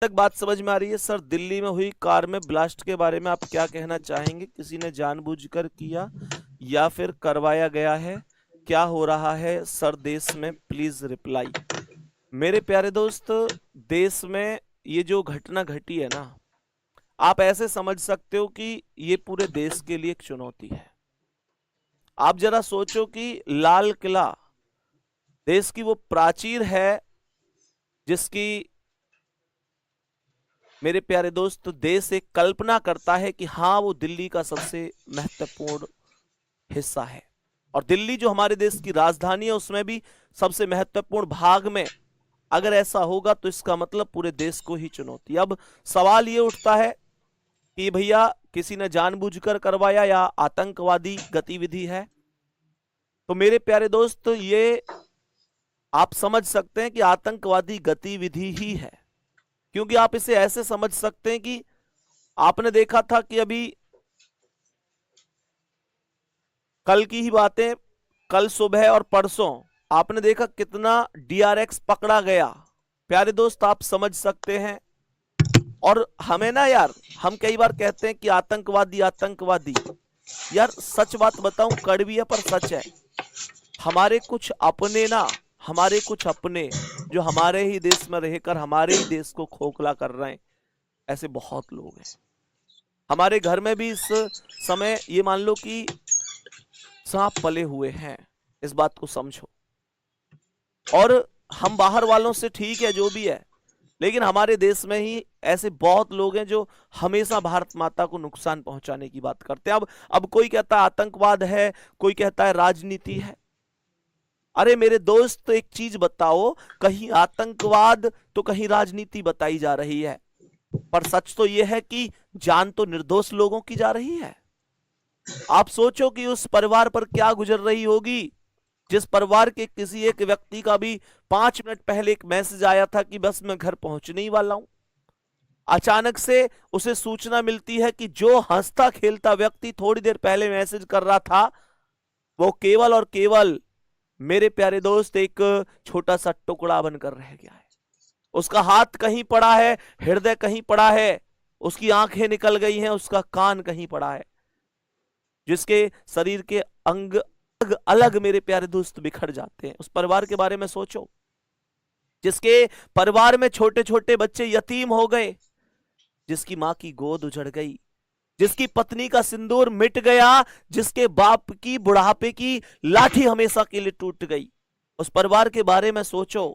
तक बात समझ में आ रही है? सर, दिल्ली में हुई कार में ब्लास्ट के बारे में आप क्या कहना चाहेंगे? किसी ने जानबूझकर किया या फिर करवाया गया है? क्या हो रहा है सर देश में? Please reply. मेरे प्यारे दोस्त, देश में ये जो घटना घटी है ना, आप ऐसे समझ सकते हो कि ये पूरे देश के लिए एक चुनौती है। आप जरा सोचो कि लाल किला देश की वो प्राचीर है जिसकी, मेरे प्यारे दोस्त, देश एक कल्पना करता है कि हाँ वो दिल्ली का सबसे महत्वपूर्ण हिस्सा है। और दिल्ली जो हमारे देश की राजधानी है उसमें भी सबसे महत्वपूर्ण भाग में अगर ऐसा होगा तो इसका मतलब पूरे देश को ही चुनौती। अब सवाल ये उठता है कि भैया किसी ने जानबूझकर करवाया या आतंकवादी गतिविधि है? तो मेरे प्यारे दोस्त, ये आप समझ सकते हैं कि आतंकवादी गतिविधि ही है, क्योंकि आप इसे ऐसे समझ सकते हैं कि आपने देखा था कि अभी कल की ही बातें, कल सुबह और परसों आपने देखा कितना डीआरएक्स पकड़ा गया। प्यारे दोस्त, आप समझ सकते हैं। और हमें ना यार, हम कई बार कहते हैं कि आतंकवादी आतंकवादी, यार सच बात बताऊं, कड़वी है पर सच है। हमारे कुछ अपने ना, हमारे कुछ अपने जो हमारे ही देश में रहकर हमारे ही देश को खोखला कर रहे हैं, ऐसे बहुत लोग हैं। हमारे घर में भी इस समय ये मान लो कि सांप पले हुए हैं, इस बात को समझो। और हम बाहर वालों से ठीक है जो भी है, लेकिन हमारे देश में ही ऐसे बहुत लोग हैं जो हमेशा भारत माता को नुकसान पहुंचाने की बात करते हैं। अब कोई कहता है आतंकवाद है, कोई कहता है राजनीति है। अरे मेरे दोस्त, एक चीज बताओ, कहीं आतंकवाद तो कहीं राजनीति बताई जा रही है, पर सच तो यह है कि जान तो निर्दोष लोगों की जा रही है। आप सोचो कि उस परिवार पर क्या गुजर रही होगी, जिस परिवार के किसी एक व्यक्ति का भी 5 मिनट पहले एक मैसेज आया था कि बस मैं घर पहुंचने ही वाला हूं। अचानक से उसे सूचना मिलती है कि जो हंसता खेलता व्यक्ति थोड़ी देर पहले मैसेज कर रहा था, वो केवल और केवल, मेरे प्यारे दोस्त, एक छोटा सा टुकड़ा बनकर रह गया है। उसका हाथ कहीं पड़ा है, हृदय कहीं पड़ा है, उसकी आंखें निकल गई हैं, उसका कान कहीं पड़ा है, जिसके शरीर के अंग अलग अलग, मेरे प्यारे दोस्त, बिखर जाते हैं। उस परिवार के बारे में सोचो जिसके परिवार में छोटे छोटे बच्चे यतीम हो गए, जिसकी मां की गोद उजड़ गई, जिसकी पत्नी का सिंदूर मिट गया, जिसके बाप की बुढ़ापे की लाठी हमेशा के लिए टूट गई। उस परिवार के बारे में सोचो।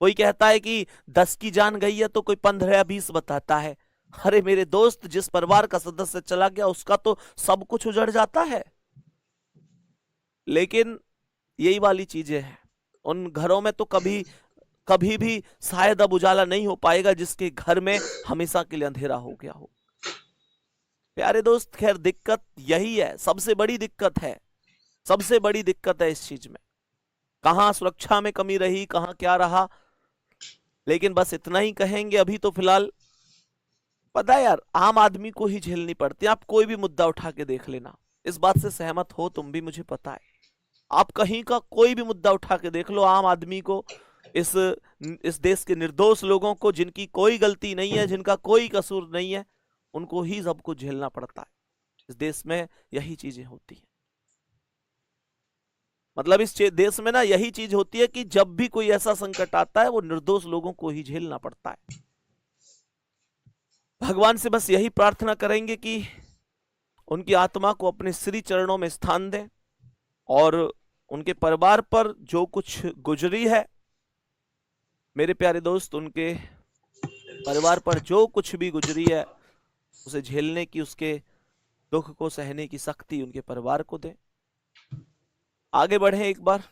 कोई कहता है कि 10 की जान गई है तो कोई 15 या 20 बताता है। अरे मेरे दोस्त, जिस परिवार का सदस्य चला गया उसका तो सब कुछ उजड़ जाता है। लेकिन यही वाली चीजें हैं, उन घरों में तो कभी कभी भी शायद अब उजाला नहीं हो पाएगा जिसके घर में हमेशा के लिए अंधेरा हो गया हो। प्यारे दोस्त, खैर दिक्कत यही है, सबसे बड़ी दिक्कत है, सबसे बड़ी दिक्कत है इस चीज में। कहां सुरक्षा में कमी रही, कहां क्या रहा, लेकिन बस इतना ही कहेंगे अभी तो फिलहाल। पता है यार, आम आदमी को ही झेलनी पड़ती है। आप कोई भी मुद्दा उठा के देख लेना, इस बात से सहमत हो तुम भी, मुझे पता है। आप कहीं का कोई भी मुद्दा उठा के देख लो, आम आदमी को, इस देश के निर्दोष लोगों को, जिनकी कोई गलती नहीं है, जिनका कोई कसूर नहीं है, उनको ही सब कुछ झेलना पड़ता है। इस देश में यही चीजें होती है। मतलब इस देश में ना यही चीज होती है कि जब भी कोई ऐसा संकट आता है वो निर्दोष लोगों को ही झेलना पड़ता है। भगवान से बस यही प्रार्थना करेंगे कि उनकी आत्मा को अपने श्री चरणों में स्थान दें, और उनके परिवार पर जो कुछ गुजरी है, मेरे प्यारे दोस्त, उनके परिवार पर जो कुछ भी गुजरी है उसे झेलने की, उसके दुख को सहने की शक्ति उनके परिवार को दें। आगे बढ़े एक बार।